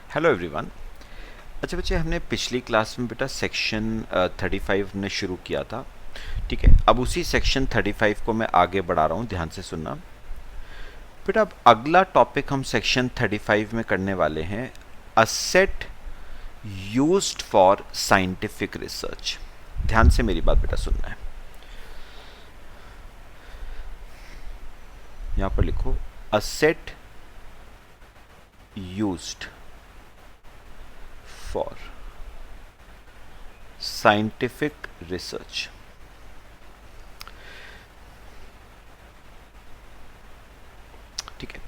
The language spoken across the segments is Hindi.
Hello everyone. अच्छा बच्चे, हमने पिछली क्लास में बेटा सेक्शन 35 ने शुरू किया था। ठीक है, अब उसी सेक्शन 35 को मैं आगे बढ़ा रहा हूँ, ध्यान से सुनना बेटा। अब अगला टॉपिक हम सेक्शन 35 में करने वाले हैं, asset used for scientific research. ध्यान से मेरी बात बेटा सुनना है। यहाँ पर लिखो asset used for scientific research. ठीक है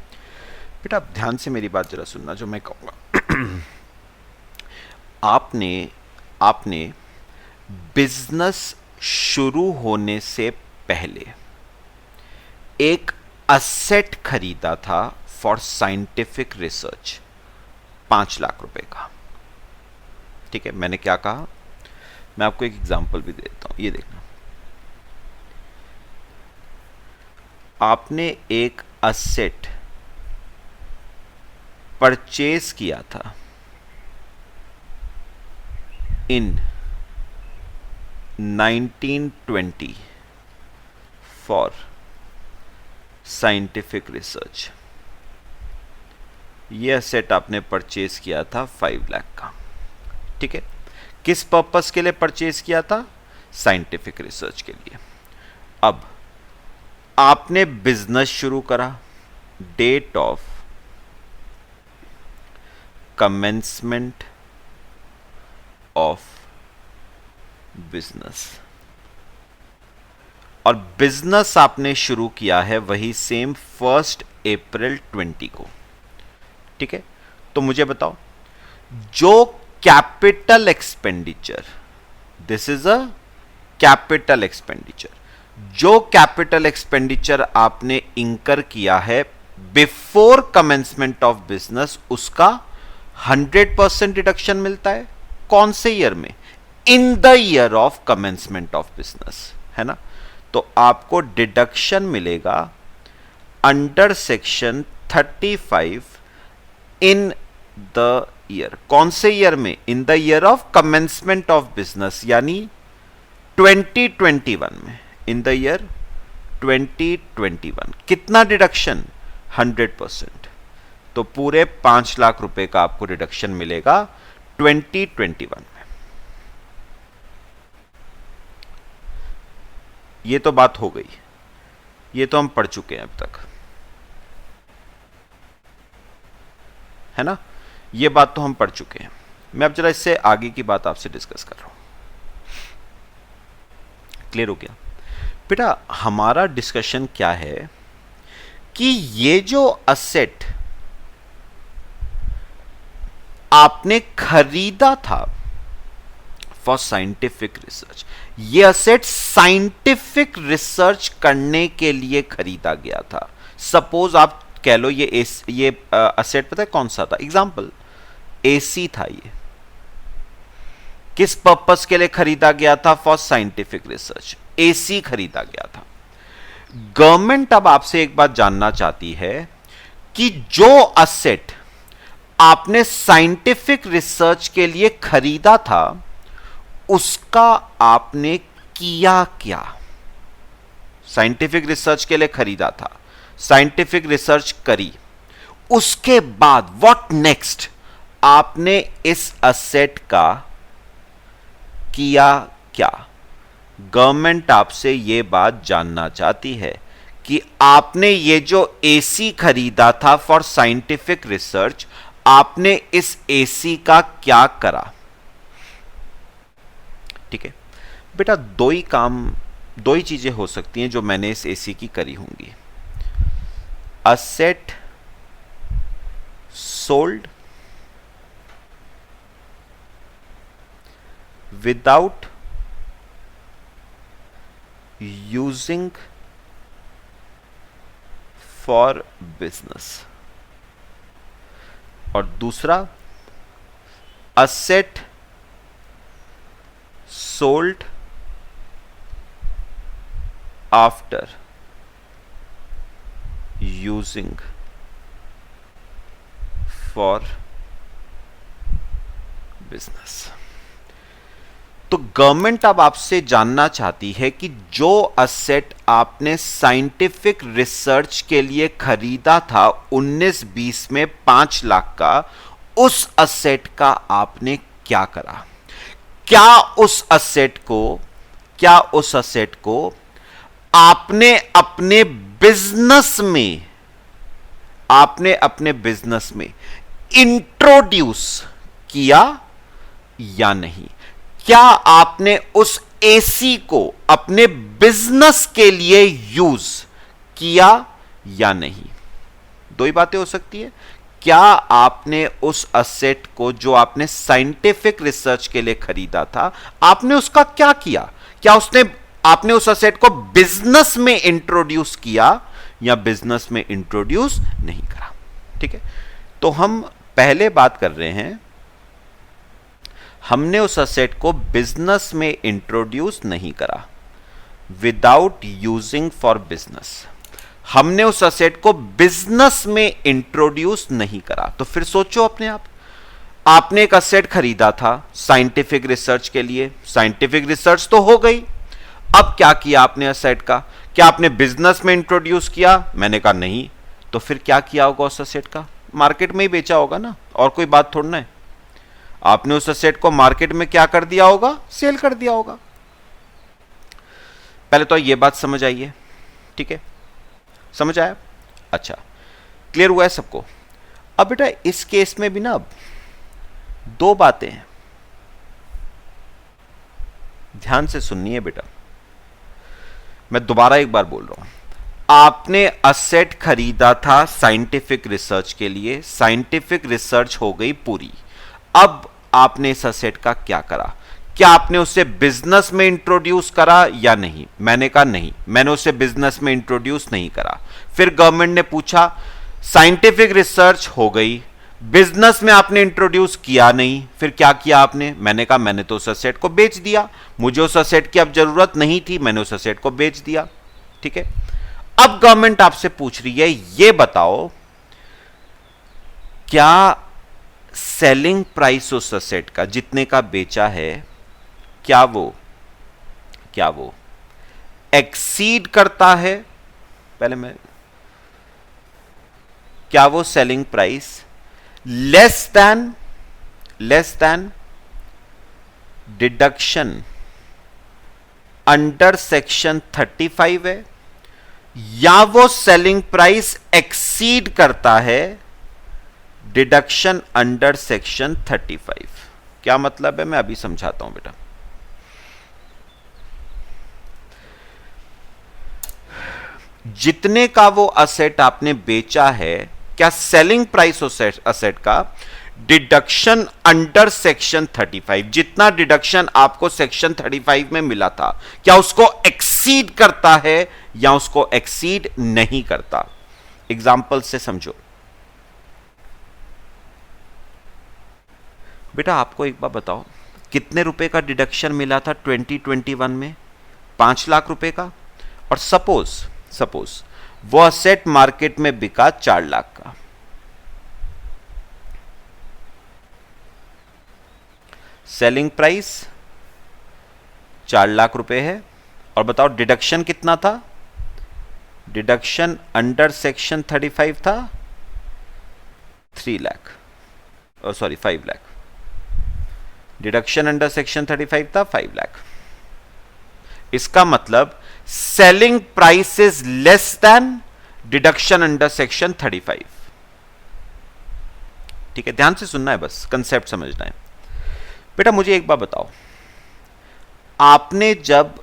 बेटा, आप ध्यान से मेरी बात जरा सुनना जो मैं कहूँगा। आपने आपने बिजनेस शुरू होने से पहले एक असेट खरीदा था फॉर साइंटिफिक रिसर्च 5 लाख रुपए का। ठीक है, मैंने क्या कहा, मैं आपको एक एग्जांपल भी दे देता हूं, ये देखना। आपने एक असेट परचेज किया था इन 1920 फॉर साइंटिफिक रिसर्च। यह असेट आपने परचेज किया था 5 लाख का। ठीक है, किस पर्पस के लिए परचेज किया था? साइंटिफिक रिसर्च के लिए। अब आपने बिजनेस शुरू करा, date of commencement of business, और बिजनेस आपने शुरू किया है वही सेम 1 अप्रैल 20 को। ठीक है, तो मुझे बताओ, जो capital expenditure, this is a capital expenditure, जो कैपिटल एक्सपेंडिचर आपने इंकर किया है बिफोर कमेंसमेंट ऑफ बिजनेस, उसका 100% डिडक्शन मिलता है। कौन से ईयर में? In the year of commencement of business, है ना। तो आपको डिडक्शन मिलेगा under section 35 in the year. कौन से ईयर में? In the year of commencement of business, यानी 2021 में। इन द ईयर 2021 कितना डिडक्शन? 100%। तो पूरे 5 लाख रुपए का आपको डिडक्शन मिलेगा 2021 में। ये तो बात हो गई, ये तो हम पढ़ चुके हैं अब तक, है ना। ये बात तो हम पढ़ चुके हैं। मैं अब जरा इससे आगे की बात आपसे डिस्कस कर रहा हूं। क्लियर हो गया बेटा? हमारा डिस्कशन क्या है कि ये जो असेट आपने खरीदा था फॉर साइंटिफिक रिसर्च, ये असेट साइंटिफिक रिसर्च करने के लिए खरीदा गया था। सपोज आप कह लो ये असेट पता है कौन सा था? एग्जांपल, एसी था। ये किस पर्पस के लिए खरीदा गया था? फॉर साइंटिफिक रिसर्च एसी खरीदा गया था। गवर्नमेंट अब आपसे एक बात जानना चाहती है कि जो असेट आपने साइंटिफिक रिसर्च के लिए खरीदा था उसका आपने किया क्या? साइंटिफिक रिसर्च के लिए खरीदा था, साइंटिफिक रिसर्च करी, उसके बाद व्हाट नेक्स्ट? आपने इस असेट का किया क्या? गवर्नमेंट आपसे यह बात जानना चाहती है कि आपने ये जो एसी खरीदा था फॉर साइंटिफिक रिसर्च, आपने इस एसी का क्या करा? ठीक है बेटा, दो ही चीजें हो सकती हैं जो मैंने इस एसी की करी होंगी। Asset sold without using for business, और दूसरा asset sold after using for business. तो गवर्नमेंट अब आपसे जानना चाहती है कि जो असेट आपने साइंटिफिक रिसर्च के लिए खरीदा था 19-20 में 5 लाख का, उस असेट का आपने क्या करा? क्या उस असेट को आपने अपने बिजनेस में इंट्रोड्यूस किया या नहीं? क्या आपने उस एसी को अपने बिजनेस के लिए यूज किया या नहीं? दो ही बातें हो सकती है। क्या आपने उस असेट को जो आपने साइंटिफिक रिसर्च के लिए खरीदा था, आपने उसका क्या किया? क्या आपने उस असेट को बिजनेस में इंट्रोड्यूस किया या बिजनेस में इंट्रोड्यूस नहीं करा? ठीक है, तो हम पहले बात कर रहे हैं, हमने उस असेट को बिजनेस में इंट्रोड्यूस नहीं करा, विदाउट यूजिंग फॉर बिजनेस। हमने उस असेट को बिजनेस में इंट्रोड्यूस नहीं करा। तो फिर सोचो अपने आप, आपने एक असेट खरीदा था साइंटिफिक रिसर्च के लिए, साइंटिफिक रिसर्च तो हो गई, अब क्या किया आपने असेट का? क्या आपने बिजनेस में इंट्रोड्यूस किया? मैंने कहा नहीं। तो फिर क्या किया होगा उस असेट का? मार्केट में ही बेचा होगा ना, और कोई बात थोड़ी ना है। आपने उस असेट को मार्केट में क्या कर दिया होगा? सेल कर दिया होगा। पहले तो ये बात समझ आई है, ठीक है, समझ आया? अच्छा, क्लियर हुआ है सबको? अब बेटा इस केस में भी ना अब दो बातें हैं, ध्यान से सुननी है बेटा, मैं दोबारा एक बार बोल रहा हूं। आपने असेट खरीदा था साइंटिफिक रिसर्च के लिए, साइंटिफिक रिसर्च हो गई पूरी, अब आपने इस असेट का क्या करा? क्या आपने उसे बिजनेस में इंट्रोड्यूस करा या नहीं? मैंने कहा नहीं, मैंने उसे बिजनेस में इंट्रोड्यूस नहीं करा। फिर गवर्नमेंट ने पूछा, साइंटिफिक रिसर्च हो गई, बिजनेस में आपने इंट्रोड्यूस किया नहीं, फिर क्या किया आपने? मैंने कहा मैंने तो उस असेट को बेच दिया, मुझे उस असेट की अब जरूरत नहीं थी, मैंने उस असेट को बेच दिया। ठीक है, अब गवर्नमेंट आपसे पूछ रही है, ये बताओ क्या सेलिंग प्राइस उस असेट का जितने का बेचा है, क्या वो एक्सीड करता है? क्या वो selling price less than deduction under section 35 है, या वो सेलिंग प्राइस एक्सीड करता है डिडक्शन अंडर सेक्शन 35? क्या मतलब है, मैं अभी समझाता हूं बेटा। जितने का वो असेट आपने बेचा है, क्या सेलिंग प्राइस उस असेट का डिडक्शन अंडर सेक्शन 35, जितना डिडक्शन आपको सेक्शन 35 में मिला था, क्या उसको एक्सीड करता है या उसको एक्सीड नहीं करता? एग्जाम्पल से समझो बेटा। आपको एक बार बताओ, कितने रुपए का डिडक्शन मिला था 2021 में? 5 लाख रुपए का। और सपोज वो असेट मार्केट में बिका 4 लाख का, सेलिंग प्राइस 4 लाख रुपए है, और बताओ डिडक्शन कितना था? डिडक्शन अंडर सेक्शन 35 था 3 lakh, sorry 5 lakh. Deduction under section 35 था 5 लाख। इसका मतलब selling price is less than deduction under section 35। ठीक है, ध्यान से सुनना है, बस कंसेप्ट समझना है बेटा। मुझे एक बात बताओ, आपने जब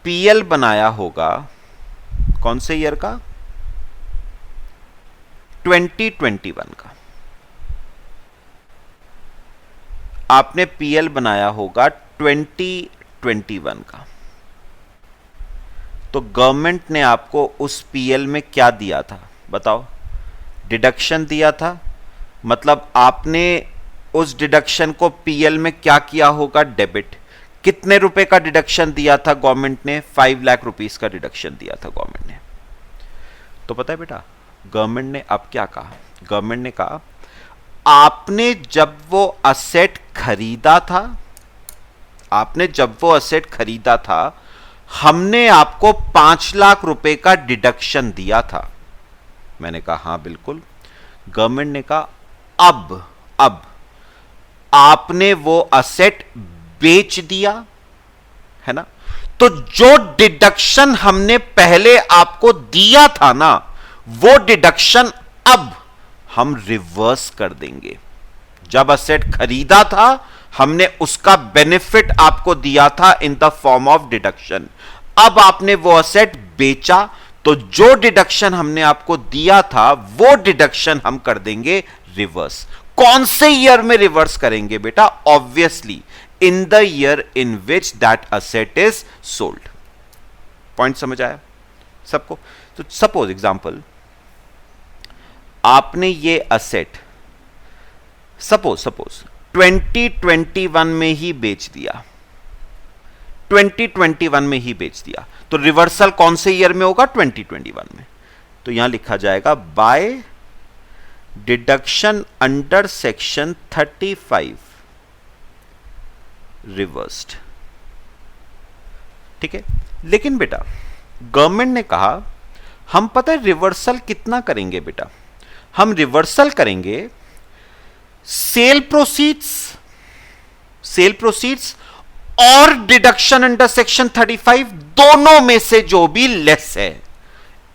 पीएल बनाया होगा कौन से ईयर का? 2021 का। आपने पीएल बनाया होगा 2021 का, तो गवर्नमेंट ने आपको उस पीएल में क्या दिया था बताओ? डिडक्शन दिया था। मतलब आपने उस डिडक्शन को पीएल में क्या किया होगा? डेबिट। कितने रुपए का डिडक्शन दिया था गवर्नमेंट ने? 5 लाख रुपीस का डिडक्शन दिया था गवर्नमेंट ने। तो पता है बेटा, गवर्नमेंट ने अब क्या कहा? गवर्नमेंट ने कहा, आपने जब वो असेट खरीदा था, आपने जब वो असेट खरीदा था, हमने आपको 5 लाख रुपए का डिडक्शन दिया था। मैंने कहा हां बिल्कुल। गवर्नमेंट ने कहा अब आपने वो असेट बेच दिया है ना, तो जो डिडक्शन हमने पहले आपको दिया था ना, वो डिडक्शन अब हम रिवर्स कर देंगे। जब असेट खरीदा था हमने उसका बेनिफिट आपको दिया था in the form of deduction. अब आपने वो असेट बेचा तो जो डिडक्शन हमने आपको दिया था वो डिडक्शन हम कर देंगे रिवर्स। कौन से ईयर में रिवर्स करेंगे बेटा? Obviously in the year in which that asset is sold. Point समझ आया सबको? तो सपोज एग्जांपल, आपने ये असेट सपोज 2021 में ही बेच दिया, 2021 में ही बेच दिया, तो रिवर्सल कौन से ईयर में होगा? 2021 में। तो यहां लिखा जाएगा by deduction under section 35 reversed. ठीक है, लेकिन बेटा गवर्नमेंट ने कहा हम पता है रिवर्सल कितना करेंगे बेटा? हम रिवर्सल करेंगे सेल प्रोसीड्स और डिडक्शन अंडर सेक्शन 35 दोनों में से जो भी लेस है।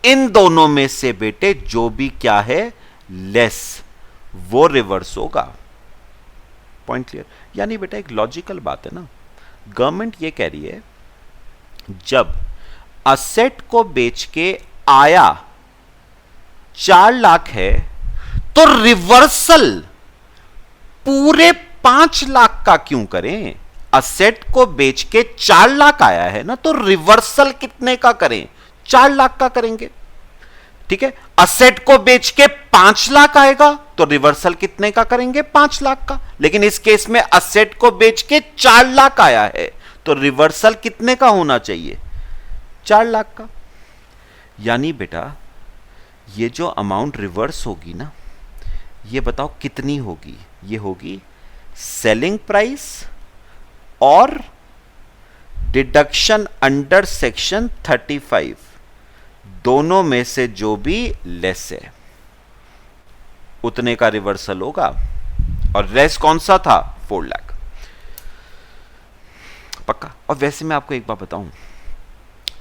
इन दोनों में से बेटे जो भी क्या है लेस, वो रिवर्स होगा। Point clear? यानी बेटा एक लॉजिकल बात है ना, गवर्नमेंट ये कह रही है जब असेट को बेच के आया 4 लाख है तो रिवर्सल पूरे 5 लाख का क्यों करें? असेट को बेच के 4 लाख आया है ना, तो रिवर्सल कितने का करें? 4 लाख का करेंगे। ठीक है, असेट को बेच के 5 लाख आएगा तो रिवर्सल कितने का करेंगे? 5 लाख का। लेकिन इस केस में असेट को बेच के 4 लाख आया है तो रिवर्सल कितने का होना चाहिए? 4 लाख का। यानी बेटा ये जो अमाउंट रिवर्स होगी ना, ये बताओ कितनी होगी? ये होगी सेलिंग प्राइस और डिडक्शन अंडर सेक्शन 35 दोनों में से जो भी लेस है उतने का रिवर्सल होगा। और रेस कौन सा था? 4 लाख। पक्का? और वैसे मैं आपको एक बात बताऊं,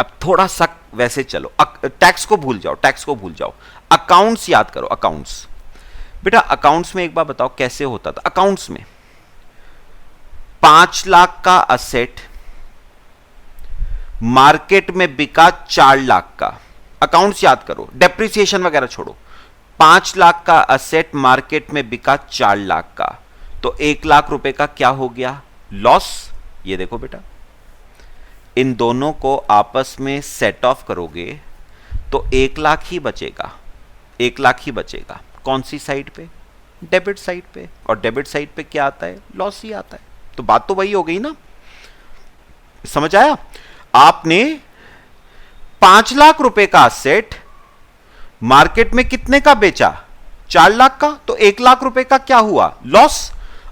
अब थोड़ा सा वैसे चलो, टैक्स को भूल जाओ, अकाउंट्स याद करो। अकाउंट्स बेटा, अकाउंट्स में एक बार बताओ कैसे होता था? अकाउंट्स में 5 लाख का असेट मार्केट में बिका 4 लाख का। अकाउंट्स याद करो, डेप्रिसिएशन वगैरह छोड़ो। 5 लाख का असेट मार्केट में बिका 4 लाख का, तो 1 लाख रुपए का क्या हो गया? लॉस। ये देखो बेटा, इन दोनों को आपस में सेट ऑफ करोगे तो 1 लाख ही बचेगा। 1 लाख ही बचेगा। कौन सी साइड पे? डेबिट साइड पे। और डेबिट साइड पे क्या आता है? लॉस ही आता है। तो बात तो वही हो गई ना, समझ आया? आपने 5 लाख रुपए का असेट मार्केट में कितने का बेचा? 4 लाख का, तो 1 लाख रुपए का क्या हुआ? लॉस।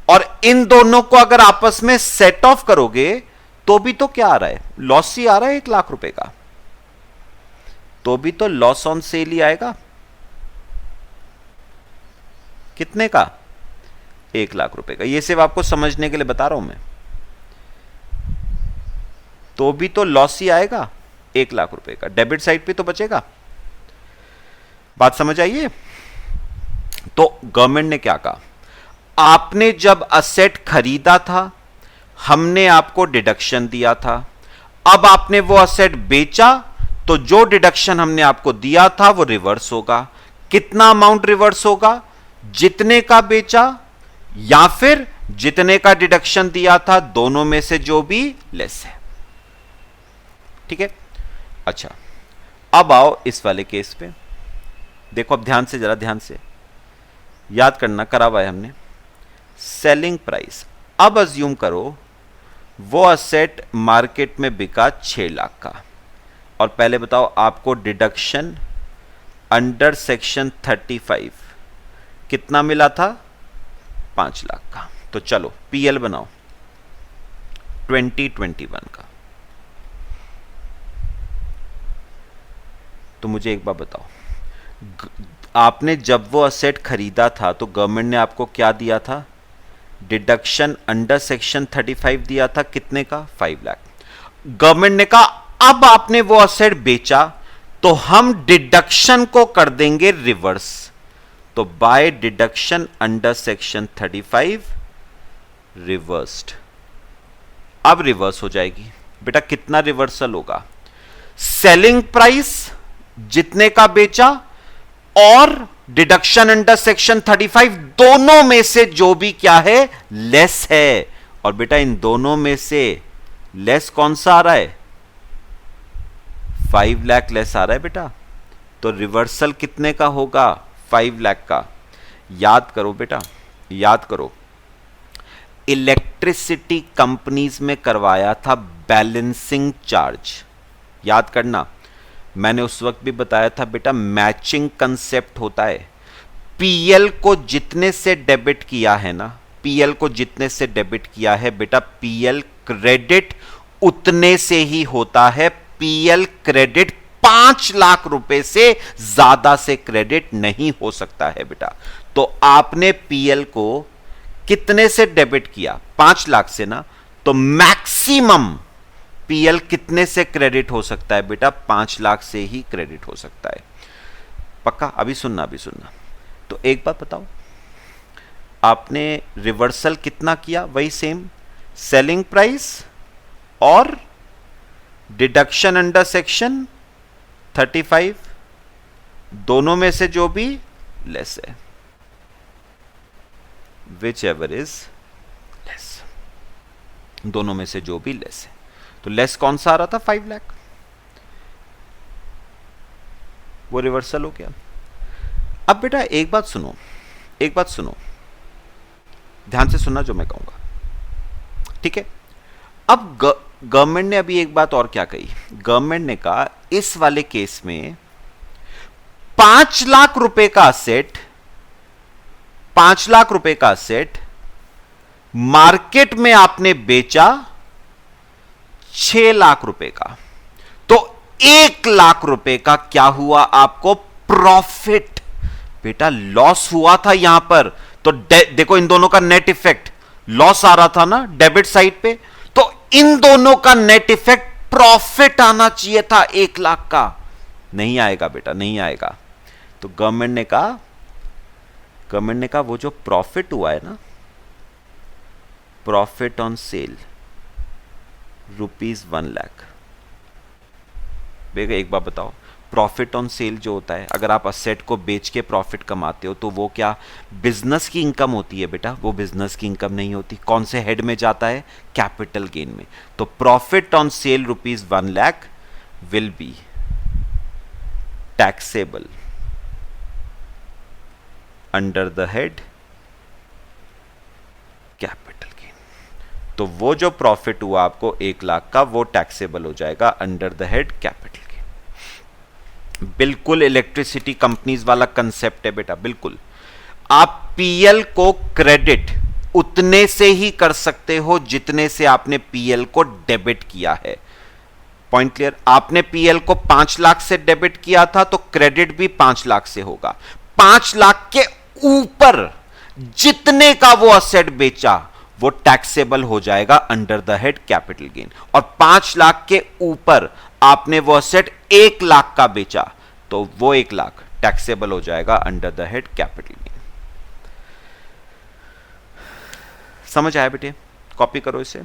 और इन दोनों को अगर आपस में सेट ऑफ करोगे तो भी तो क्या आ रहा है? लॉस ही आ रहा है 1 लाख रुपए का, तो भी तो लॉस ऑन सेल ही आएगा। कितने का? 1 लाख रुपए का। ये सिर्फ आपको समझने के लिए बता रहा हूं मैं। तो भी तो लॉस ही आएगा 1 लाख रुपए का, डेबिट साइड पे तो बचेगा। बात समझ आइए? तो गवर्नमेंट ने क्या कहा? आपने जब असेट खरीदा था हमने आपको डिडक्शन दिया था, अब आपने वो असेट बेचा तो जो डिडक्शन हमने आपको दिया था वो रिवर्स होगा। कितना अमाउंट रिवर्स होगा? जितने का बेचा या फिर जितने का डिडक्शन दिया था, दोनों में से जो भी लेस है। ठीक है, अच्छा अब आओ इस वाले केस पे। देखो अब ध्यान से, जरा ध्यान से याद करना, करा हुआ है हमने। सेलिंग प्राइस, अब अज्यूम करो वो असेट मार्केट में बिका 6 लाख का, और पहले बताओ आपको डिडक्शन अंडर सेक्शन 35 कितना मिला था? 5 लाख का। तो चलो पीएल बनाओ 2021 का। तो मुझे एक बात बताओ, आपने जब वो असेट खरीदा था तो गवर्नमेंट ने आपको क्या दिया था? डिडक्शन अंडर सेक्शन 35 दिया था, कितने का? 5 लाख। गवर्नमेंट ने कहा अब आपने वो असेट बेचा तो हम डिडक्शन को कर देंगे रिवर्स। तो by deduction under section 35 reversed. अब रिवर्स हो जाएगी बेटा। कितना रिवर्सल होगा? सेलिंग प्राइस जितने का बेचा और डिडक्शन अंडर सेक्शन 35 दोनों में से जो भी क्या है लेस है। और बेटा इन दोनों में से लेस कौन सा आ रहा है? 5 लाख लेस आ रहा है बेटा। तो रिवर्सल कितने का होगा? 5 लाख का। याद करो बेटा, याद करो, इलेक्ट्रिसिटी कंपनीज में करवाया था बैलेंसिंग चार्ज। याद करना, मैंने उस वक्त भी बताया था बेटा, मैचिंग कंसेप्ट होता है। पीएल को जितने से डेबिट किया है ना, पीएल को जितने से डेबिट किया है बेटा, पीएल क्रेडिट उतने से ही होता है। पीएल क्रेडिट 5 लाख रुपए से ज्यादा से क्रेडिट नहीं हो सकता है बेटा। तो आपने पीएल को कितने से डेबिट किया? 5 लाख से ना। तो मैक्सिमम पीएल कितने से क्रेडिट हो सकता है बेटा? 5 लाख से ही क्रेडिट हो सकता है। पक्का? अभी सुनना, अभी सुनना। तो एक बात बताओ, आपने रिवर्सल कितना किया? वही सेम, सेलिंग प्राइस और डिडक्शन अंडर सेक्शन 35 दोनों में से जो भी लेस है, विच एवर इज लेस, दोनों में से जो भी लेस है। तो लेस कौन सा आ रहा था? 5 लाख। वो रिवर्सल हो गया। अब बेटा एक बात सुनो, एक बात सुनो, ध्यान से सुनना जो मैं कहूंगा, ठीक है? अब गवर्नमेंट ने अभी एक बात और क्या कही? गवर्नमेंट ने कहा इस वाले केस में 5 लाख रुपए का सेट, 5 लाख रुपए का सेट मार्केट में आपने बेचा 6 लाख रुपए का, तो 1 लाख रुपए का क्या हुआ आपको? प्रॉफिट। बेटा लॉस हुआ था यहां पर, तो देखो इन दोनों का नेट इफेक्ट, लॉस आ रहा था ना डेबिट साइड पे, तो इन दोनों का नेट इफेक्ट प्रॉफिट आना चाहिए था 1 लाख का। नहीं आएगा बेटा, नहीं आएगा। तो गवर्नमेंट ने कहा वो जो प्रॉफिट हुआ है ना, प्रॉफिट ऑन सेल ₹1 लाख। बेटा एक बात बताओ, प्रॉफिट ऑन सेल जो होता है, अगर आप असेट को बेच के प्रॉफिट कमाते हो तो वो क्या बिजनेस की इनकम होती है बेटा? वो बिजनेस की इनकम नहीं होती। कौन से हेड में जाता है? कैपिटल गेन में। तो profit on sale ₹1 lakh will be taxable under the head capital gain. तो वो जो प्रॉफिट हुआ आपको 1 लाख का, वो टैक्सेबल हो जाएगा under the head capital gain. बिल्कुल इलेक्ट्रिसिटी कंपनीज वाला कंसेप्ट है बेटा, बिल्कुल। आप पीएल को क्रेडिट उतने से ही कर सकते हो जितने से आपने पीएल को डेबिट किया है। Point clear? आपने पीएल को 5 लाख से डेबिट किया था तो क्रेडिट भी 5 लाख से होगा। 5 लाख के ऊपर जितने का वो असेट बेचा वो टैक्सेबल हो जाएगा under the head capital gain. और 5 लाख के ऊपर आपने वो असेट 1 लाख का बेचा तो वो 1 लाख टैक्सेबल हो जाएगा under the head capital gain. समझ आया बेटे? कॉपी करो इसे।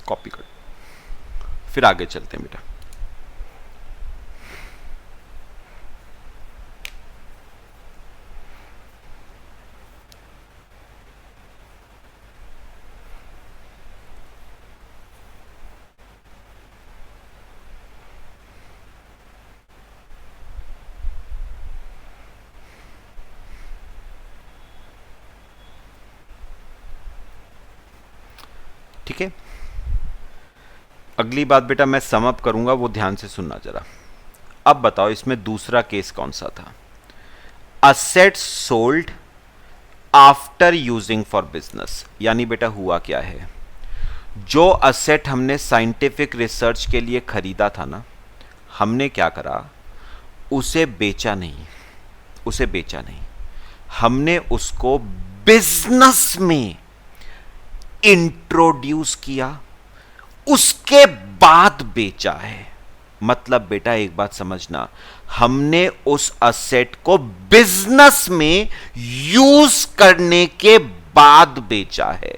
कॉपी करो, फिर आगे चलते हैं बेटा। ठीक है, अगली बात बेटा मैं सम अप करूंगा, वो ध्यान से सुनना जरा। अब बताओ इसमें दूसरा केस कौन सा था? Asset sold after using for business. यानी बेटा हुआ क्या है, जो असेट हमने साइंटिफिक रिसर्च के लिए खरीदा था ना, हमने क्या करा, उसे बेचा नहीं, उसे बेचा नहीं, हमने उसको बिजनेस में इंट्रोड्यूस किया, उसके बाद बेचा है। मतलब बेटा एक बात समझना, हमने उस असेट को बिजनेस में यूज करने के बाद बेचा है।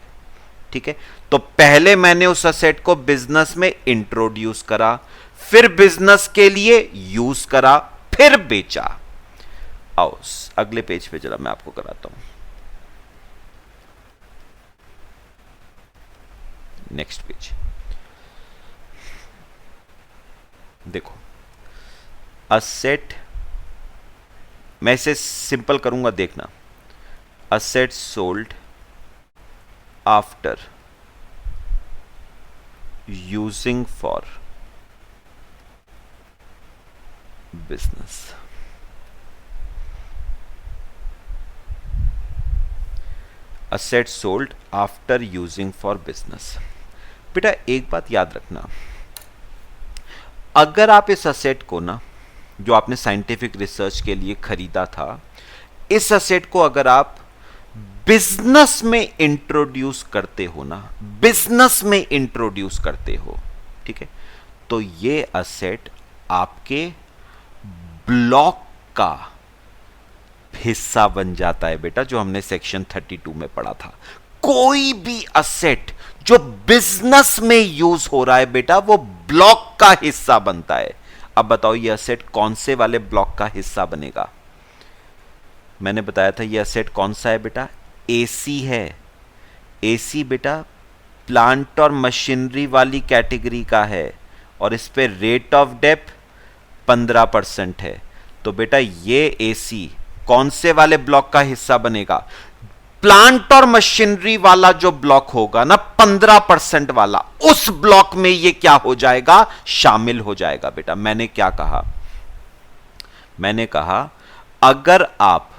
ठीक है, तो पहले मैंने उस असेट को बिजनेस में इंट्रोड्यूस करा, फिर बिजनेस के लिए यूज करा, फिर बेचा। आओ अगले पेज पे जरा मैं आपको कराता हूं, नेक्स्ट पेज। देखो असेट, मैं इसे सिंपल करूंगा, देखना। Asset sold after using for business. Asset sold after using for business. बेटा एक बात याद रखना, अगर आप इस असेट को ना, जो आपने साइंटिफिक रिसर्च के लिए खरीदा था, इस असेट को अगर आप बिजनेस में इंट्रोड्यूस करते हो ना, बिजनेस में इंट्रोड्यूस करते हो, ठीक है, तो ये असेट आपके ब्लॉक का हिस्सा बन जाता है बेटा, जो हमने सेक्शन 32 में पढ़ा था। कोई भी असेट जो बिजनेस में यूज हो रहा है बेटा, वो ब्लॉक का हिस्सा बनता है। अब बताओ ये असेट कौन से वाले ब्लॉक का हिस्सा बनेगा? मैंने बताया था ये असेट कौन सा है बेटा, एसी है। एसी बेटा प्लांट और मशीनरी वाली कैटेगरी का है, और इस पे रेट ऑफ डेप्थ 15% है। तो बेटा ये एसी कौन से वाले ब्लॉक का हिस्सा बनेगा? प्लांट और मशीनरी वाला जो ब्लॉक होगा ना, 15% वाला, उस ब्लॉक में ये क्या हो जाएगा, शामिल हो जाएगा। बेटा मैंने क्या कहा, मैंने कहा अगर आप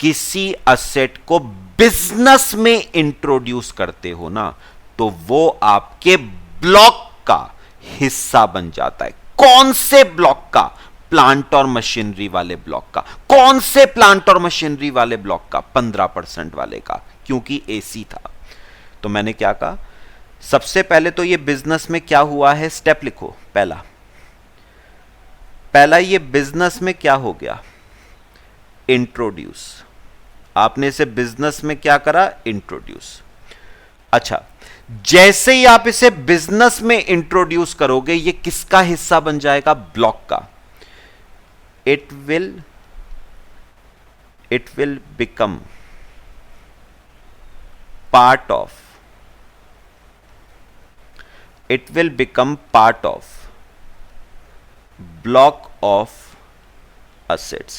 किसी असेट को बिजनेस में इंट्रोड्यूस करते हो ना, तो वो आपके ब्लॉक का हिस्सा बन जाता है। कौन से ब्लॉक का? प्लांट और मशीनरी वाले ब्लॉक का। कौन से प्लांट और मशीनरी वाले ब्लॉक का? 15% वाले का, क्योंकि एसी था। तो मैंने क्या कहा, सबसे पहले तो ये बिजनेस में क्या हुआ है, स्टेप लिखो। पहला ये बिजनेस में क्या हो गया, इंट्रोड्यूस। आपने इसे बिजनेस में क्या करा, इंट्रोड्यूस। अच्छा, जैसे ही आप इसे बिजनेस में इंट्रोड्यूस करोगे, ये किसका हिस्सा बन जाएगा, ब्लॉक का। it will become part of block of assets।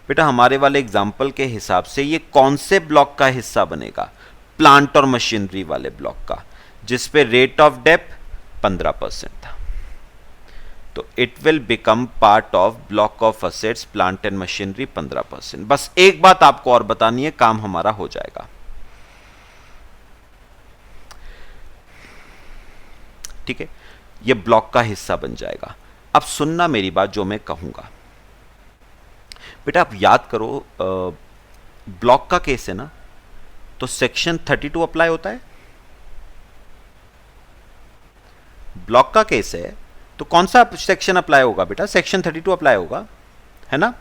बेटा हमारे वाले एग्जाम्पल के हिसाब से ये कौन से ब्लॉक का हिस्सा बनेगा, प्लांट और मशीनरी वाले ब्लॉक का, जिस पे रेट ऑफ डेप्थ 15% था। तो it will become part of block of assets plant and machinery 15%। बस एक बात आपको और बतानी है, काम हमारा हो जाएगा। ठीक है, ये ब्लॉक का हिस्सा बन जाएगा। अब सुनना मेरी बात, जो मैं कहूंगा बेटा, आप याद करो, ब्लॉक का केस है ना, तो सेक्शन 32 अप्लाई होता है। ब्लॉक का केस है तो कौन सा सेक्शन अप्लाई होगा बेटा, सेक्शन 32 अप्लाई होगा, है ना।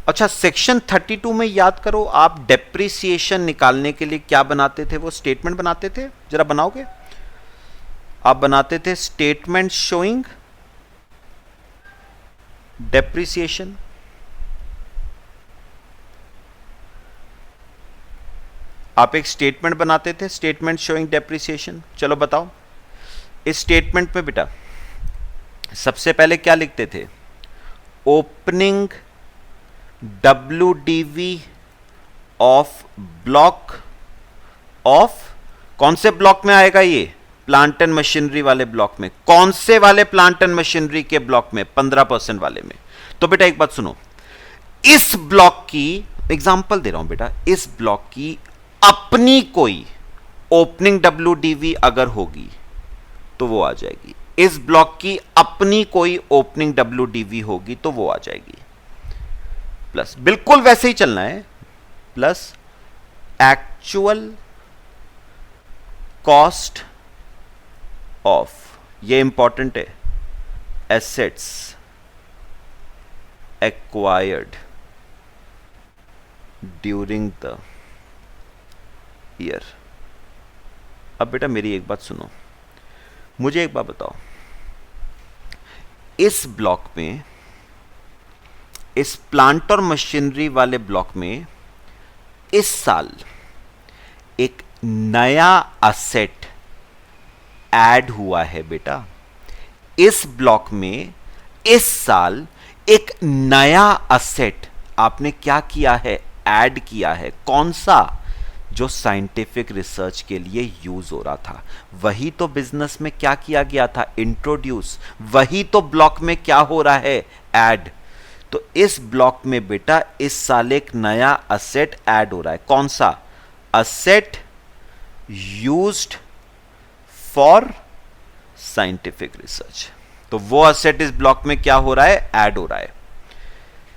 अच्छा, सेक्शन 32 में याद करो, आप डेप्रिसिएशन निकालने के लिए क्या बनाते थे, वो स्टेटमेंट बनाते थे, जरा बनाओगे? आप बनाते थे स्टेटमेंट शोइंग डेप्रिसिएशन। आप एक स्टेटमेंट बनाते थे, स्टेटमेंट शोइंग डेप्रिसिएशन। चलो बताओ, इस स्टेटमेंट में बेटा सबसे पहले क्या लिखते थे, opening WDV of block of, कौन से ब्लॉक में आएगा ये, प्लांट एंड मशीनरी वाले ब्लॉक में। कौन से वाले प्लांट एंड मशीनरी के ब्लॉक में? 15% वाले में। तो बेटा एक बात सुनो, इस ब्लॉक की एग्जांपल दे रहा हूं बेटा, इस ब्लॉक की अपनी कोई ओपनिंग WDV अगर होगी तो वो आ जाएगी। इस ब्लॉक की अपनी कोई ओपनिंग WDV होगी तो वो आ जाएगी। प्लस बिल्कुल वैसे ही चलना है, प्लस एक्चुअल कॉस्ट ऑफ, ये इंपॉर्टेंट है, assets acquired during the year. अब बेटा मेरी एक बात सुनो, मुझे एक बात बताओ, इस ब्लॉक में, इस प्लांट और मशीनरी वाले ब्लॉक में इस साल एक नया असेट ऐड हुआ है बेटा। इस ब्लॉक में इस साल एक नया असेट आपने क्या किया है? ऐड किया है। कौन सा? जो साइंटिफिक रिसर्च के लिए यूज हो रहा था। वही तो बिजनेस में क्या किया गया था? इंट्रोड्यूस। वही तो ब्लॉक में क्या हो रहा है? ऐड। तो इस ब्लॉक में बेटा इस साल एक नया असेट ऐड हो रहा है। कौन सा? Asset used for scientific research. तो वो असेट इस ब्लॉक में क्या हो रहा है? ऐड हो रहा है।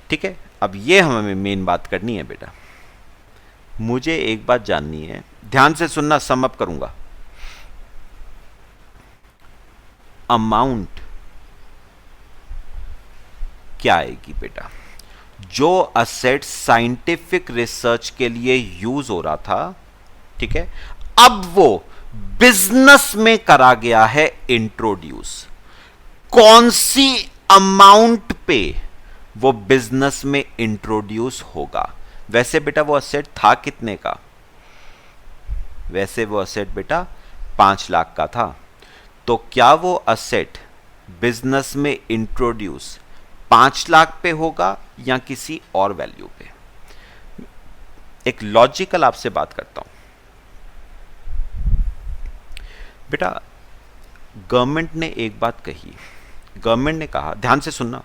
ठीक है, अब ये हमें मेन बात करनी है बेटा। मुझे एक बात जाननी है, ध्यान से सुनना, सम अप करूंगा। अमाउंट क्या आएगी बेटा? जो असेट साइंटिफिक रिसर्च के लिए यूज हो रहा था, ठीक है, अब वो बिजनेस में करा गया है इंट्रोड्यूस। कौन सी अमाउंट पे वो बिजनेस में इंट्रोड्यूस होगा? वैसे बेटा वो असेट था कितने का? वैसे वो असेट बेटा 5 लाख का था। तो क्या वो असेट बिजनेस में इंट्रोड्यूस 5 लाख पे होगा या किसी और वैल्यू पे? एक लॉजिकल आपसे बात करता हूं बेटा। गवर्नमेंट ने एक बात कही, गवर्नमेंट ने कहा, ध्यान से सुनना,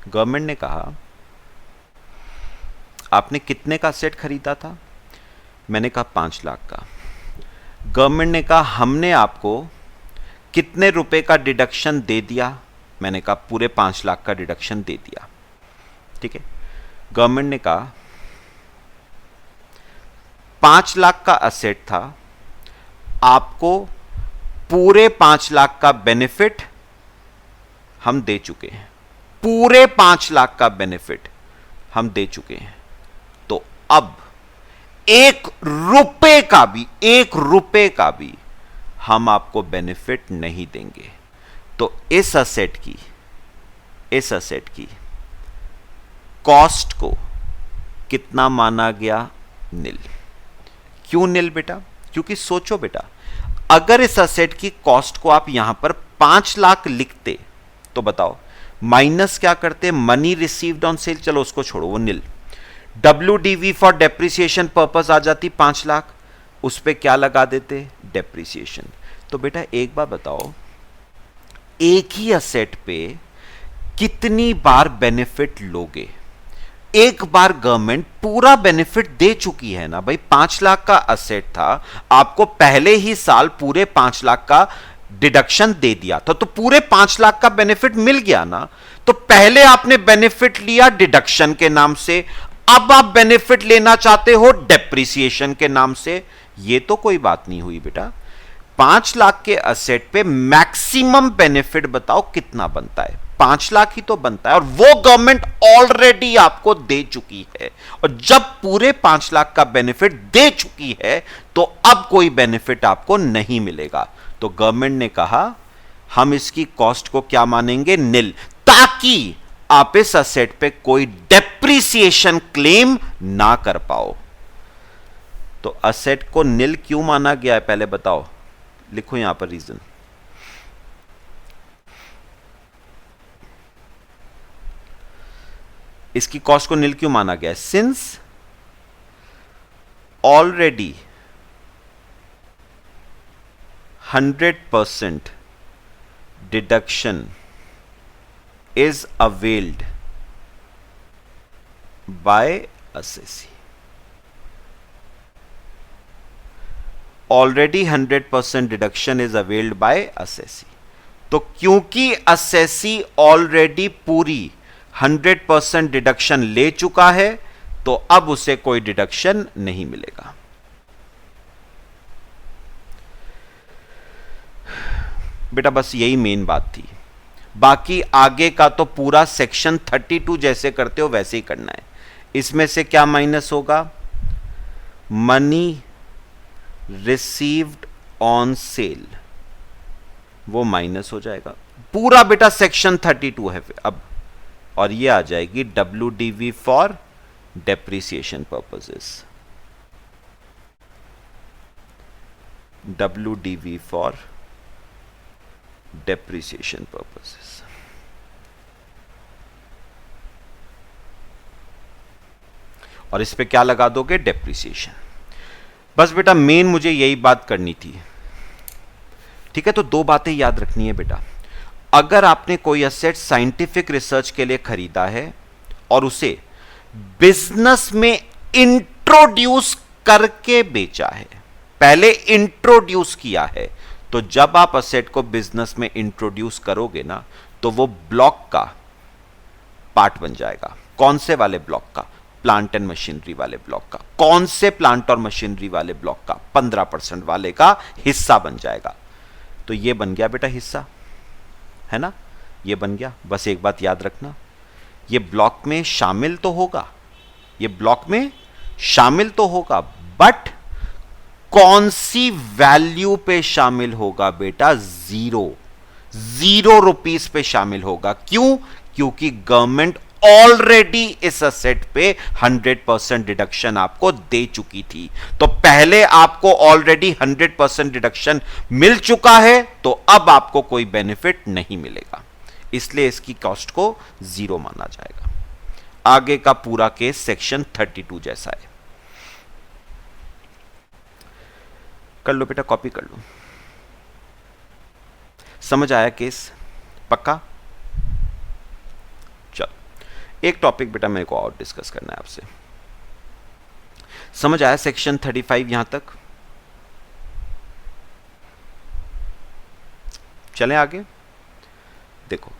गवर्नमेंट ने कहा आपने कितने का सेट खरीदा था? मैंने कहा 5 लाख का। गवर्नमेंट ने कहा हमने आपको कितने रुपए का डिडक्शन दे दिया? मैंने कहा पूरे 5 लाख का डिडक्शन दे दिया। ठीक है, गवर्नमेंट ने कहा 5 लाख का असेट था, आपको पूरे 5 लाख का बेनिफिट हम दे चुके हैं। पूरे 5 लाख का बेनिफिट हम दे चुके हैं। तो अब 1 रुपए का भी हम आपको बेनिफिट नहीं देंगे। तो इस असेट की कॉस्ट को कितना माना गया? निल। क्यों निल बेटा? क्योंकि सोचो बेटा, अगर इस असेट की कॉस्ट को आप यहां पर 5 लाख लिखते तो बताओ, माइनस क्या करते? मनी रिसीव्ड ऑन सेल, चलो उसको छोड़ो, वो निल। WDV फॉर डेप्रिसिएशन पर्पस आ जाती 5 लाख, उस पे क्या लगा देते? डेप्रिसिएशन। तो बेटा एक बार बताओ, एक ही असेट पे कितनी बार बेनिफिट लोगे? एक बार गवर्नमेंट पूरा बेनिफिट दे चुकी है ना भाई। 5 लाख का असेट था, आपको पहले ही साल पूरे 5 लाख का डिडक्शन दे दिया था, तो पूरे 5 लाख का बेनिफिट मिल गया ना। तो पहले आपने बेनिफिट लिया डिडक्शन के नाम से, अब आप बेनिफिट लेना चाहते हो डेप्रिसिएशन के नाम से। ये तो कोई बात नहीं हुई बेटा। 5 लाख के असेट पे मैक्सिमम बेनिफिट बताओ कितना बनता है? 5 लाख ही तो बनता है, और वो गवर्नमेंट ऑलरेडी आपको दे चुकी है। और जब पूरे 5 लाख का बेनिफिट दे चुकी है तो अब कोई बेनिफिट आपको नहीं मिलेगा। तो गवर्नमेंट ने कहा हम इसकी कॉस्ट को क्या मानेंगे? निल, ताकि आप इस असेट पे कोई डेप्रिसिएशन क्लेम ना कर पाओ। तो असेट को निल क्यों माना गया है पहले बताओ, लिखो यहां पर रीजन। इसकी कॉस्ट को निल क्यों माना गया है? Since already 100% deduction is availed by assessee. Already 100% deduction is availed by assessee. तो क्योंकि assessee ऑलरेडी पूरी 100% डिडक्शन ले चुका है, तो अब उसे कोई डिडक्शन नहीं मिलेगा. बेटा बस यही मेन बात थी. बाकी आगे का तो पूरा सेक्शन 32 जैसे करते हो वैसे ही करना है. इसमें से क्या माइनस होगा? मनी रिसीव्ड ऑन सेल, वो माइनस हो जाएगा. पूरा बेटा सेक्शन 32 है अब. और ये आ जाएगी WDV for depreciation purposes. WDV for depreciation purposes. और इस पे क्या लगा दोगे? डेप्रिसिएशन. बस बेटा मेन मुझे यही बात करनी थी. ठीक है, तो दो बातें याद रखनी है बेटा. अगर आपने कोई एसेट साइंटिफिक रिसर्च के लिए खरीदा है और उसे बिजनेस में इंट्रोड्यूस करके बेचा है, पहले इंट्रोड्यूस किया है, तो जब आप एसेट को बिजनेस में इंट्रोड्यूस करोगे ना, तो वो ब्लॉक का पार्ट बन जाएगा. कौन से वाले ब्लॉक का? प्लांट एंड मशीनरी वाले ब्लॉक का. कौन से प्लांट और मशीनरी वाले ब्लॉक का? 15% वाले का हिस्सा बन जाएगा. तो ये बन गया बेटा हिस्सा, है ना? ये बन गया. बस एक बात याद रखना, ये ब्लॉक में शामिल तो होगा, ये ब्लॉक में शामिल तो होगा, बट कौन सी वैल्यू पे शामिल होगा बेटा? 0 रुपीस पे शामिल होगा. क्यों? क्योंकि गवर्नमेंट ऑलरेडी इस असेट पे 100% डिडक्शन आपको दे चुकी थी. तो पहले आपको ऑलरेडी 100% डिडक्शन मिल चुका है, तो अब आपको कोई बेनिफिट नहीं मिलेगा. इसलिए इसकी कॉस्ट को 0 माना जाएगा. आगे का पूरा केस सेक्शन 32 जैसा है. कर लो बेटा, कॉपी कर लो. समझ आया केस? पक्का? एक टॉपिक बेटा मेरे को और डिस्कस करना है आपसे. समझ आया सेक्शन 35 यहां तक? चलें आगे. देखो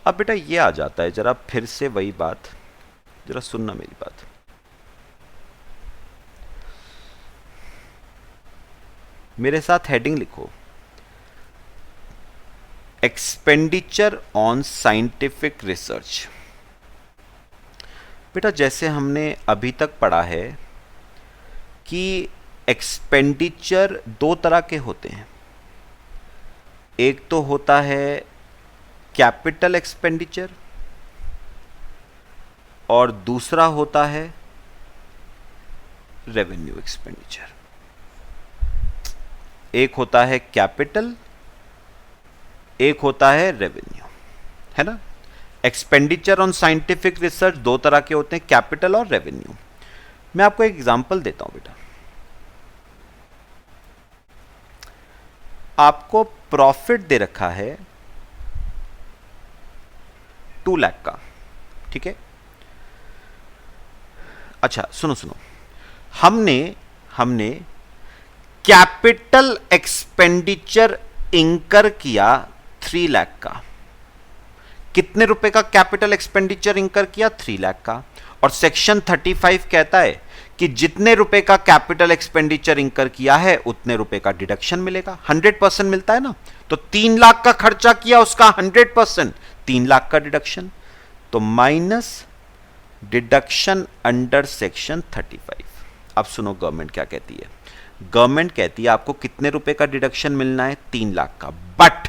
अब बेटा ये आ जाता है, जरा फिर से वही बात, जरा सुनना मेरी बात. मेरे साथ हेडिंग लिखो, एक्सपेंडिचर ऑन साइंटिफिक रिसर्च. बेटा जैसे हमने अभी तक पढ़ा है कि एक्सपेंडिचर 2 तरह के होते हैं. एक तो होता है कैपिटल एक्सपेंडिचर और दूसरा होता है रेवेन्यू एक्सपेंडिचर. एक होता है कैपिटल, एक होता है रेवेन्यू, है ना? एक्सपेंडिचर ऑन साइंटिफिक रिसर्च 2 तरह के होते हैं, कैपिटल और रेवेन्यू. मैं आपको एक एग्जांपल देता हूं बेटा. आपको प्रॉफिट दे रखा है 2 लाख का, ठीक है? अच्छा सुनो सुनो, हमने कैपिटल एक्सपेंडिचर इंकर किया 3 लाख का. कितने रुपए का कैपिटल एक्सपेंडिचर इंकर किया? 3 लाख का. और सेक्शन 35 कहता है कि जितने रुपए का कैपिटल एक्सपेंडिचर इंकर किया है उतने रुपए का डिडक्शन मिलेगा. 100% मिलता है ना. तो 3 लाख का खर्चा किया, उसका 100% 3 लाख का डिडक्शन. तो माइनस डिडक्शन अंडर सेक्शन 35. अब सुनो गवर्नमेंट क्या कहती है. गवर्नमेंट कहती है आपको कितने रुपए का डिडक्शन मिलना है? 3 लाख का. बट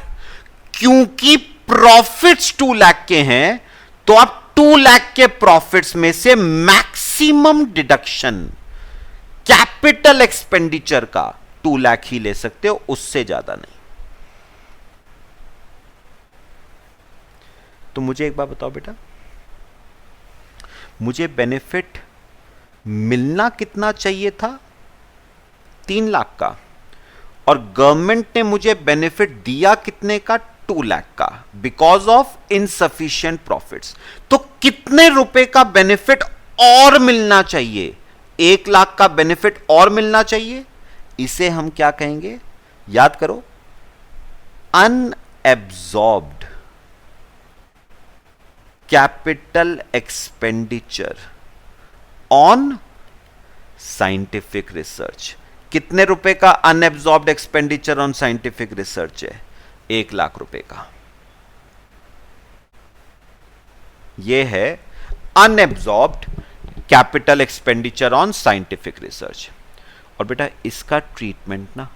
क्योंकि प्रॉफिट्स 2 लाख के हैं, तो आप 2 लाख के प्रॉफिट्स में से मैक्सिमम डिडक्शन कैपिटल एक्सपेंडिचर का 2 लाख ही ले सकते हो, उससे ज्यादा नहीं. तो मुझे एक बात बताओ बेटा, मुझे बेनिफिट मिलना कितना चाहिए था? 3 लाख का, और गवर्नमेंट ने मुझे बेनिफिट दिया कितने का, 2 लाख का, बिकॉज ऑफ इनसफिशिएंट प्रॉफिट्स। तो कितने रुपए का बेनिफिट और मिलना चाहिए, 1 लाख का बेनिफिट और मिलना चाहिए। इसे हम क्या कहेंगे, याद करो, unabsorbed capital expenditure on scientific research. कितने रुपए का unabsorbed expenditure on scientific research है, 1 लाख रुपए का। यह है unabsorbed capital expenditure on scientific research. और बेटा इसका ट्रीटमेंट ना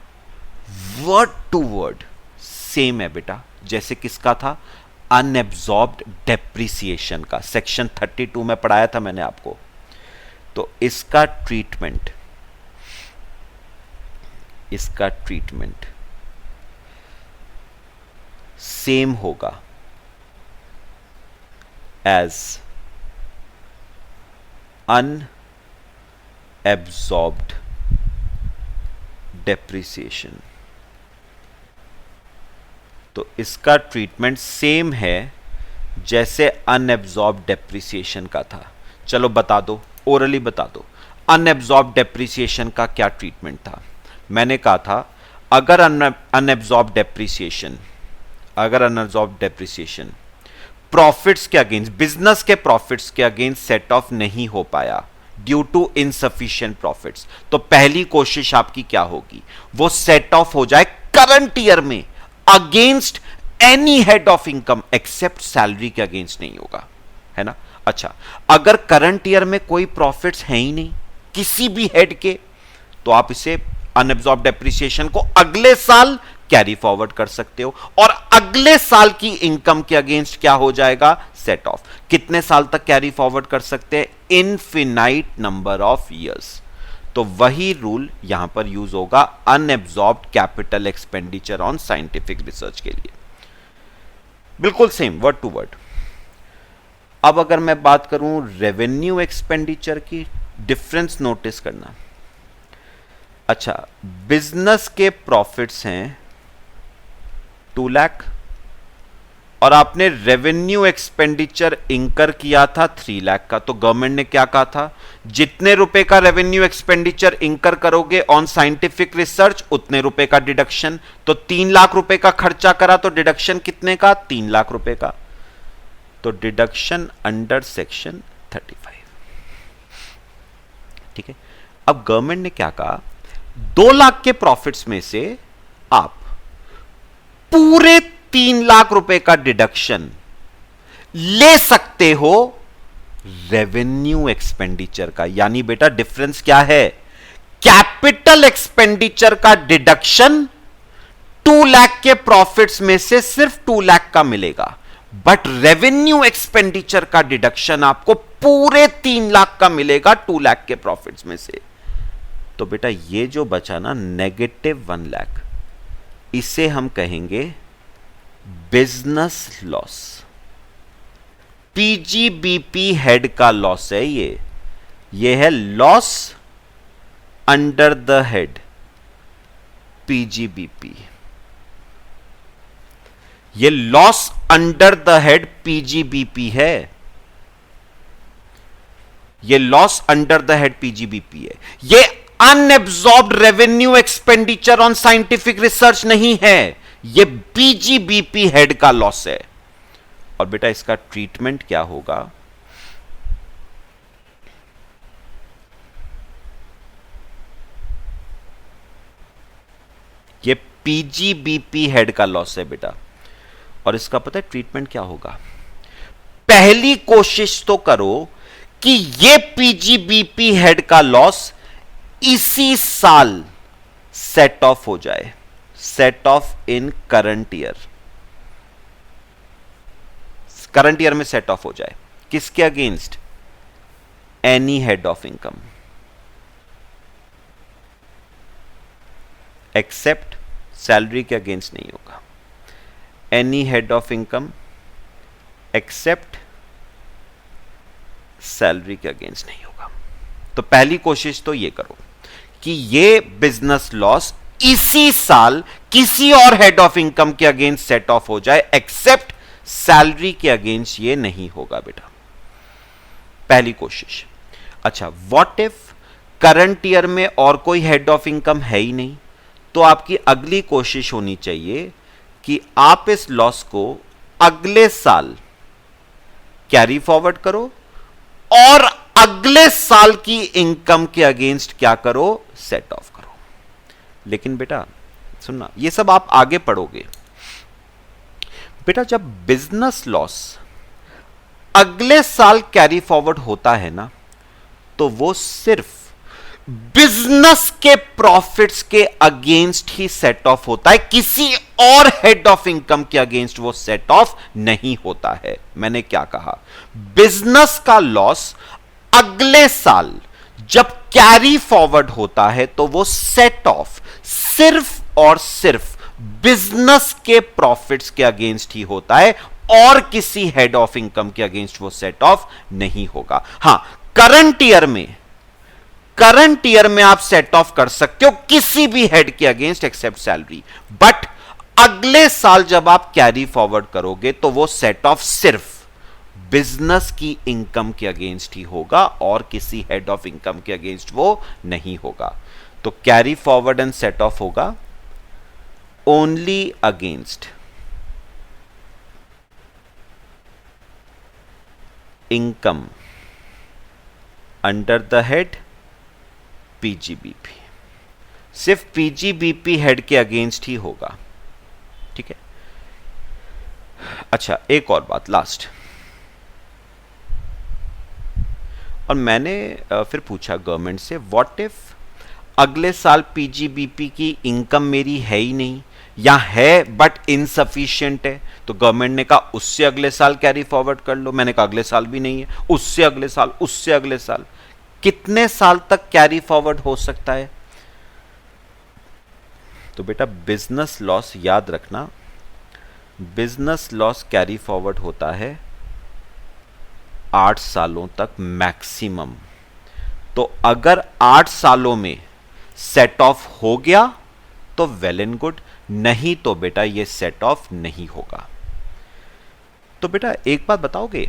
वर्ड टू वर्ड सेम है बेटा, जैसे किसका था, अनएब्सॉर्ब्ड डेप्रिसिएशन का। सेक्शन 32 में पढ़ाया था मैंने आपको। तो इसका ट्रीटमेंट सेम होगा एज अनएब्सॉर्ब्ड डेप्रिसिएशन। तो इसका ट्रीटमेंट सेम है जैसे अनएब्सॉर्ब्ड डेप्रिसिएशन का था। चलो बता दो, ओरली बता दो, अनएब्सॉर्ब्ड डेप्रिसिएशन का क्या ट्रीटमेंट था। मैंने कहा था अगर अनएब्सॉर्ब्ड डेप्रिसिएशन प्रॉफिट्स के अगेंस्ट, बिजनेस के प्रॉफिट्स के अगेंस्ट सेट ऑफ नहीं हो पाया ड्यू टू इनसफिशिएंट प्रॉफिट्स, तो पहली कोशिश आपकी क्या होगी, वो सेट ऑफ हो जाए करंट ईयर में against any head of income except salary के अगेंस्ट नहीं होगा, है ना। अच्छा, अगर करंट ईयर में कोई प्रॉफिट्स हैं ही नहीं किसी भी हेड के, तो आप इसे अनएब्सॉर्ब्ड डेप्रिसिएशन को अगले साल कैरी फॉरवर्ड कर सकते हो, और अगले साल की इनकम के अगेंस्ट क्या हो जाएगा, सेट ऑफ। कितने साल तक कैरी फॉरवर्ड कर सकते हैं, इनफिनाइट नंबर ऑफ ईयर्स। तो वही रूल यहां पर यूज होगा unabsorbed capital expenditure on scientific research के लिए, बिल्कुल सेम वर्ड टू वर्ड। अब अगर मैं बात करूं रेवेन्यू एक्सपेंडिचर की, डिफरेंस नोटिस करना। अच्छा, बिजनेस के प्रॉफिट्स हैं 2 लाख और आपने रेवेन्यू एक्सपेंडिचर इंकर किया था 3 लाख का। तो गवर्नमेंट ने क्या कहा था, जितने रुपए का रेवेन्यू एक्सपेंडिचर इंकर करोगे ऑन साइंटिफिक रिसर्च उतने रुपए का डिडक्शन। तो 3 लाख रुपए का खर्चा करा तो डिडक्शन कितने का, 3 लाख रुपए का। तो डिडक्शन अंडर सेक्शन 35, ठीक है। अब गवर्नमेंट ने क्या कहा, 2 लाख के प्रॉफिट्स में से आप पूरे 3 लाख रुपए का डिडक्शन ले सकते हो रेवेन्यू एक्सपेंडिचर का। यानी बेटा डिफरेंस क्या है, कैपिटल एक्सपेंडिचर का डिडक्शन 2 लाख के प्रॉफिट्स में से सिर्फ 2 लाख का मिलेगा, बट रेवेन्यू एक्सपेंडिचर का डिडक्शन आपको पूरे 3 लाख का मिलेगा 2 लाख के प्रॉफिट्स में से। तो बेटा ये जो बचा ना -1 लाख, इसे हम कहेंगे बिजनेस लॉस। पीजीबीपी हेड का लॉस है ये है loss under the head PGBP. ये loss under the head PGBP है, ये loss under the head PGBP है। ये unabsorbed revenue expenditure on scientific research नहीं है, ये पीजीबीपी हेड का लॉस है। और बेटा इसका ट्रीटमेंट क्या होगा, ये पीजीबीपी हेड का लॉस है बेटा। और इसका पता है ट्रीटमेंट क्या होगा, पहली कोशिश तो करो कि ये पीजीबीपी हेड का लॉस इसी साल सेट ऑफ हो जाए, set off in current year, current year में सेट ऑफ हो जाए। किसके against, any head of income except salary के अगेंस्ट नहीं होगा, any head of income except salary के अगेंस्ट नहीं होगा। तो पहली कोशिश तो ये करो कि ये बिजनेस लॉस इसी साल किसी और हेड ऑफ इनकम के अगेंस्ट सेट ऑफ हो जाए, एक्सेप्ट सैलरी के अगेंस्ट ये नहीं होगा बेटा। पहली कोशिश। अच्छा, व्हाट इफ करंट ईयर में और कोई हेड ऑफ इनकम है ही नहीं, तो आपकी अगली कोशिश होनी चाहिए कि आप इस लॉस को अगले साल कैरी फॉरवर्ड करो और अगले साल की इनकम के अगेंस्ट क्या करो, सेट ऑफ करो। लेकिन बेटा सुनना, ये सब आप आगे पढ़ोगे बेटा। जब बिजनेस लॉस अगले साल कैरी फॉरवर्ड होता है ना, तो वो सिर्फ बिजनेस के प्रॉफिट्स के अगेंस्ट ही सेट ऑफ होता है, किसी और हेड ऑफ इनकम के अगेंस्ट वो सेट ऑफ नहीं होता है। मैंने क्या कहा, बिजनेस का लॉस अगले साल जब कैरी फॉरवर्ड होता है तो वो सेट ऑफ सिर्फ और सिर्फ बिजनेस के प्रॉफिट्स के अगेंस्ट ही होता है, और किसी हेड ऑफ इनकम के अगेंस्ट वो सेट ऑफ नहीं होगा। हां, करंट ईयर में आप सेट ऑफ कर सकते हो किसी भी हेड के अगेंस्ट एक्सेप्ट सैलरी, बट अगले साल जब आप कैरी फॉरवर्ड करोगे तो वो सेट ऑफ सिर्फ बिजनेस की इनकम के अगेंस्ट ही होगा, और किसी हेड ऑफ इनकम के अगेंस्ट वो नहीं होगा। तो carry forward and set off होगा only against income under the head PGBP, सिर्फ पीजीबीपी हेड के अगेंस्ट ही होगा। ठीक है। अच्छा, एक और बात लास्ट, और मैंने फिर पूछा गवर्नमेंट से, व्हाट इफ अगले साल पीजीबीपी की इनकम मेरी है ही नहीं, या है बट इनसफिशिएंट है, तो गवर्नमेंट ने कहा उससे अगले साल कैरी फॉरवर्ड कर लो। मैंने कहा अगले साल भी नहीं है, उससे अगले साल, उससे अगले साल, कितने साल तक कैरी फॉरवर्ड हो सकता है? तो बेटा बिजनेस लॉस याद रखना, बिजनेस लॉस कैरी फॉरवर्ड होता है 8 सालों तक मैक्सिमम। तो अगर 8 सालों में सेट ऑफ हो गया तो वेल एंड गुड, नहीं तो बेटा ये सेट ऑफ नहीं होगा। तो बेटा एक बात बताओगे,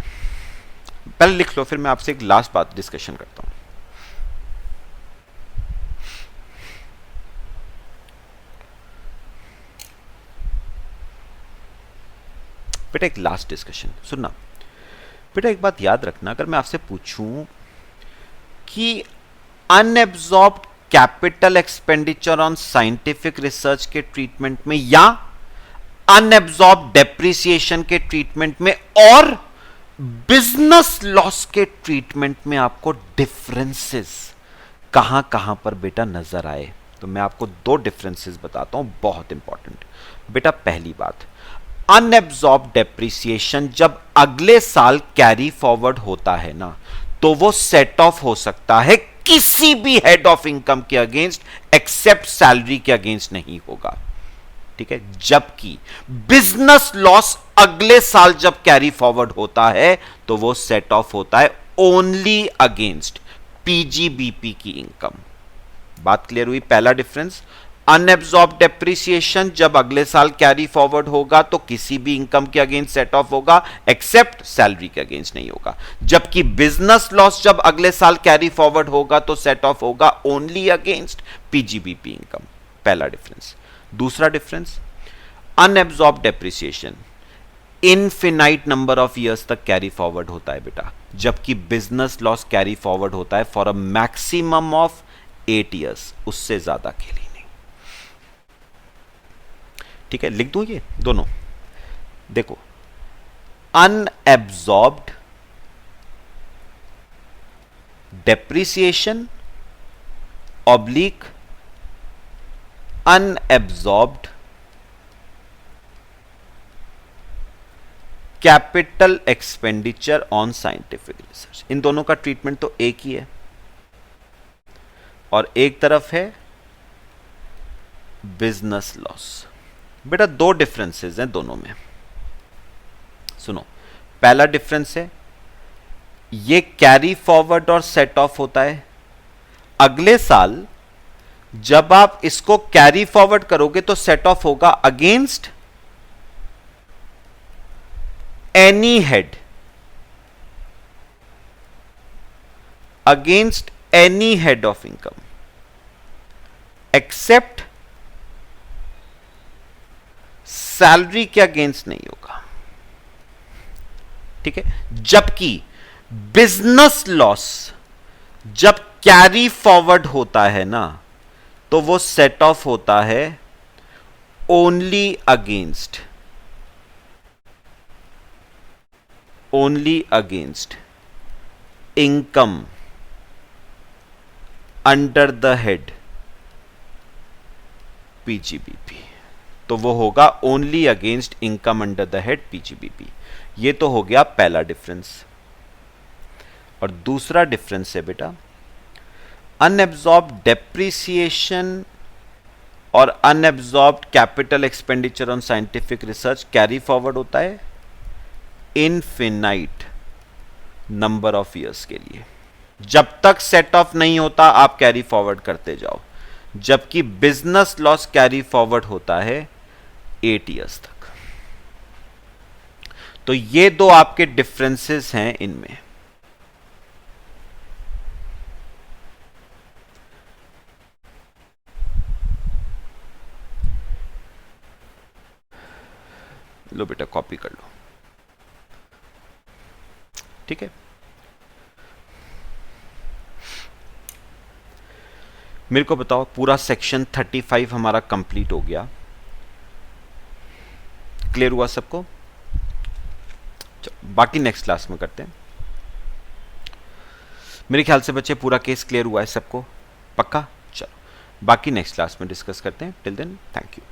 पहले लिख लो, फिर मैं आपसे एक लास्ट बात डिस्कशन करता हूं। बेटा एक लास्ट डिस्कशन सुनना। बेटा एक बात याद रखना, अगर मैं आपसे पूछूं कि unabsorbed capital expenditure on scientific research के ट्रीटमेंट में, या अनएब्सॉर्ब्ड डेप्रिसिएशन के ट्रीटमेंट में, और बिजनेस लॉस के ट्रीटमेंट में आपको डिफरेंसेस कहां कहां पर बेटा नजर आए, तो मैं आपको 2 डिफरेंसेस बताता हूं, बहुत इंपॉर्टेंट। बेटा पहली बात, अनएब्सॉर्ब्ड डेप्रिसिएशन जब अगले साल कैरी फॉरवर्ड होता है ना, तो वो सेट ऑफ हो सकता है किसी भी हेड ऑफ इनकम के अगेंस्ट एक्सेप्ट सैलरी के अगेंस्ट नहीं होगा। ठीक है। जबकि बिजनेस लॉस अगले साल जब कैरी फॉरवर्ड होता है तो वो सेट ऑफ होता है ओनली अगेंस्ट पीजीबीपी की इनकम। बात क्लियर हुई? पहला डिफरेंस, अनएब्सॉर्ब्ड डेप्रिसिएशन जब अगले साल कैरी फॉरवर्ड होगा तो किसी भी इनकम के अगेंस्ट सेट ऑफ होगा, एक्सेप्ट सैलरी के अगेंस्ट नहीं होगा। जबकि बिजनेस लॉस जब अगले साल कैरी फॉरवर्ड होगा तो सेट ऑफ होगा ओनली अगेंस्ट पीजीबीपी इनकम। पहला डिफरेंस। दूसरा difference, unabsorbed depreciation infinite number of years तक कैरी फॉरवर्ड होता है बेटा, जबकि बिजनेस लॉस कैरी फॉरवर्ड होता है for a maximum of 8 years, उससे ज्यादा के लिए। ठीक है, लिख दूं ये दोनों। देखो, unabsorbed depreciation oblique unabsorbed capital expenditure on scientific research, इन दोनों का ट्रीटमेंट तो एक ही है, और एक तरफ है बिजनेस लॉस। बेटा 2 डिफरेंसेस हैं दोनों में, सुनो। पहला डिफरेंस है, ये कैरी फॉरवर्ड और सेट ऑफ होता है अगले साल जब आप इसको कैरी फॉरवर्ड करोगे तो सेट ऑफ होगा against any head, against any head of income except salary के अगेंस्ट नहीं होगा, ठीक है। जबकि बिजनेस लॉस जब कैरी फॉरवर्ड होता है ना, तो वो सेट ऑफ होता है only against income under the head PGBP. तो वो होगा only against income under the head PGBP. ये तो हो गया पहला डिफरेंस। और दूसरा डिफरेंस है बेटा, अनएब्जॉर्ब्ड डेप्रिसिएशन और unabsorbed capital expenditure on scientific research carry forward होता है इनफिनाइट नंबर ऑफ ईयर्स के लिए। जब तक सेट ऑफ नहीं होता आप कैरी फॉरवर्ड करते जाओ, जबकि बिजनेस लॉस कैरी फॉरवर्ड होता है 8 ईयर्स तक। तो ये दो आपके डिफरेंसेस हैं इनमें। लो बेटा कॉपी कर लो, ठीक है। मेरे को बताओ, पूरा सेक्शन 35 हमारा कंप्लीट हो गया, क्लियर हुआ सबको? बाकी नेक्स्ट क्लास में करते हैं। मेरे ख्याल से बच्चे पूरा केस क्लियर हुआ है सबको, पक्का? चलो बाकी नेक्स्ट क्लास में डिस्कस करते हैं। Till then thank you.